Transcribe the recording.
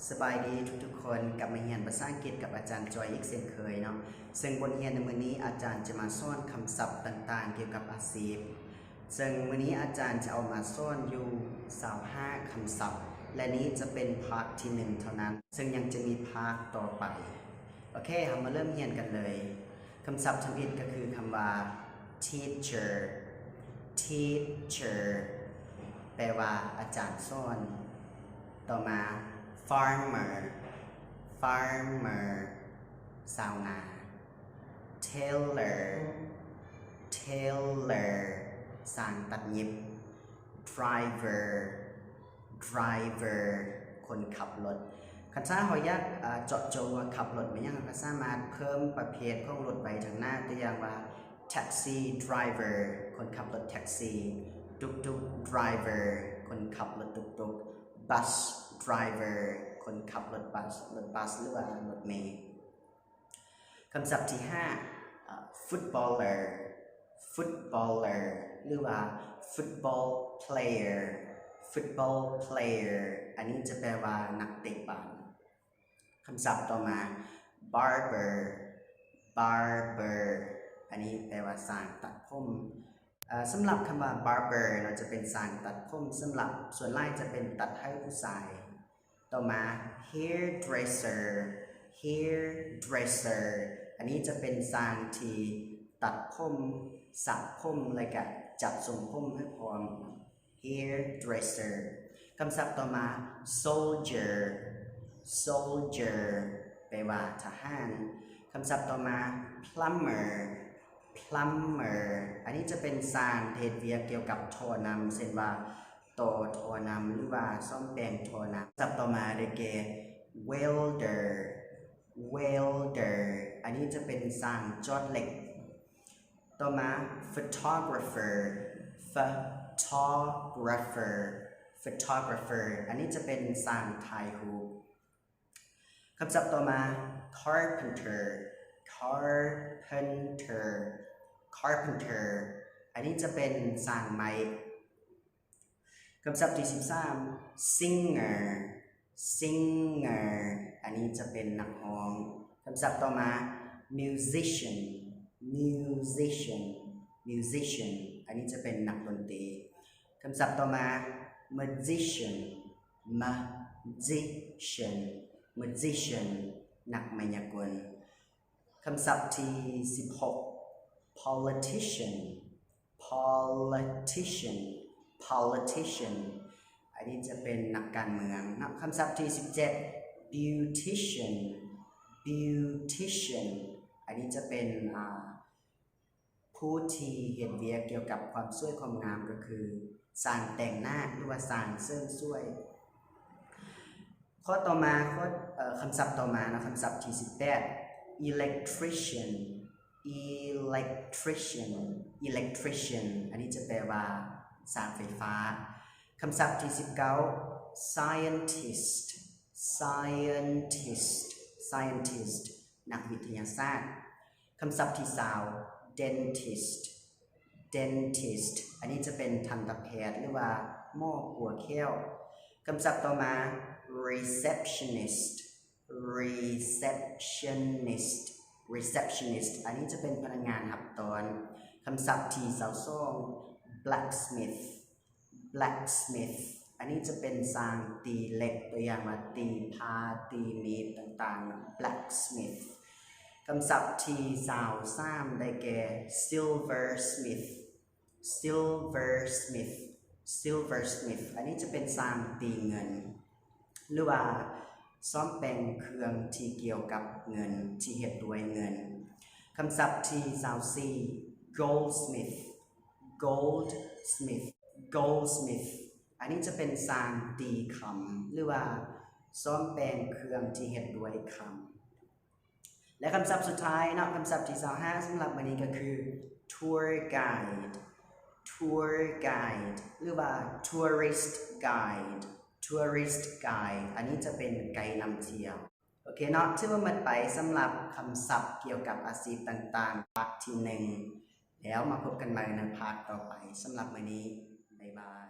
สบายดีทุกๆคนกลับมาเรียนภาษาอังกฤษกับอาจารย์จอยอีกเช่นเคยเนาะซึ่งบทเรียนในมื้อนี้อาจารย์จะมาสอนคำศัพท์ต่างๆเกี่ยวกับอาชีพซึ่งมื้อนี้อาจารย์จะเอามาสอนอยู่25คำศัพท์และนี้จะเป็นพาร์ทที่1เท่านั้นซึ่งยังจะมีพาร์ทต่อไปโอเคเรามาเริ่มเรียนกันเลยคำศัพท์ทำอิฐก็คือคำว่า teacher teacher แปลว่าอาจารย์สอนต่อมา farmer farmer ชาวนา tailor tailor สร้างตัดเย็บ driver driver คนขับรถคันซ่าเขาอยากเจาะจงว่าขับรถไม่ยังก็สามารถเพิ่มประเภทของรถไปทางหน้าตัวอย่างว่า taxi driver คนขับรถแท็กซี่ตุกตุก driver คนขับรถตุกตุก bus driver คนขับรถบัสหรือว่ารถเมล์คำศัพท์ที่5 footballer footballer หรือว่า football player football player อันนี้จะแปลว่านักเตะบอลคำศัพท์ต่อมา barber barber อันนี้แปลว่าช่างตัดผมสำหรับคำว่า barber เราจะเป็นช่างตัดผมสำหรับส่วนไล่จะเป็นตัดให้ผู้ชายต่อมา hairdresser hairdresser อันนี้จะเป็นช่างที่ตัดผมสระผมอะไรกันจัดทรงผมให้พร้อม hairdresser คำศัพท์ต่อมา soldier soldier แปลว่าทหารคำศัพท์ต่อมา plumber plumber อันนี้จะเป็นช่างเทศเวียเกี่ยวกับท่อน้ำเช่นว่าต่อท่อน้ำหรือว่าซ่อมแปลงท่อน้ำคำศัพท์ต่อมาได้แก่ welder welder อันนี้จะเป็นช่างจอดเหล็กต่อมา photographer photographer photographer อันนี้จะเป็นช่างถ่ายรูปคำศัพท์ต่อมา carpenter carpenter carpenter อันนี้จะเป็นช่างไม้คำศัพท์ที่13 singer singer อันนี้จะเป็นนักร้องคำศัพท์ต่อมา musician musician musician อันนี้จะเป็นนักดนตรีคำศัพท์ต่อมา magician magician magician นักมายากลคำศัพท์ที่16 politician politician politician อันนี้จะเป็นนักการเมืองนะคำศัพท์ที่17 beautician beautician อันนี้จะเป็นผู้ที่เห็นเวียเกี่ยวกับความสวยความงามก็คือสร้างแต่งหน้าหรือว่าสร้างเสริมสวยข้อต่อมาคำศัพท์ต่อมานะคำศัพท์ที่18 electrician electrician electrician อันนี้จะแปลว่าสร้างไฟฟ้าคำศัพท์ที่19 scientist scientist scientist นักวิทยาศาสตร์คำศัพท์ที่20 dentist dentist อันนี้จะเป็นทันตแพทย์หรือว่าหมอหัวแค้วคำศัพท์ต่อมา receptionist receptionist receptionist อันนี้จะเป็นพนักงานหับตอนคำศัพท์ที่22 blacksmith blacksmith อันนี้จะเป็นช่างตีเหล็กตัวอย่างว่าตีผ้าตีมีดต่างๆ blacksmith คำศัพท์ที่23ได้แก่ silversmith silversmith silversmith อันนี้จะเป็นช่างตีเงินหรือว่าซ่อมแปลงเครื่องที่เกี่ยวกับเงินที่เฮ็ดด้วยเงินคำศัพท์ที่24 goldsmith goldsmith goldsmith อันนี้จะเป็นช่างตีคำหรือว่าซ่อมแปลงเครื่องที่เฮ็ดด้วยคำและคำศัพท์สุดท้ายนะคำศัพท์ที่25สำหรับวันนี้ก็คือ tour guide tour guide หรือว่า tourist guide tourist guide อันนี้จะเป็นไกด์นำเที่ยวโอเคเนาะที่ว่ามันไปสำหรับคำศัพท์เกี่ยวกับอาชีพต่างๆพาร์ทที่1แล้วมาพบกันใหม่ในพาร์ทต่อไปสำหรับวันนี้บ๊ายบาย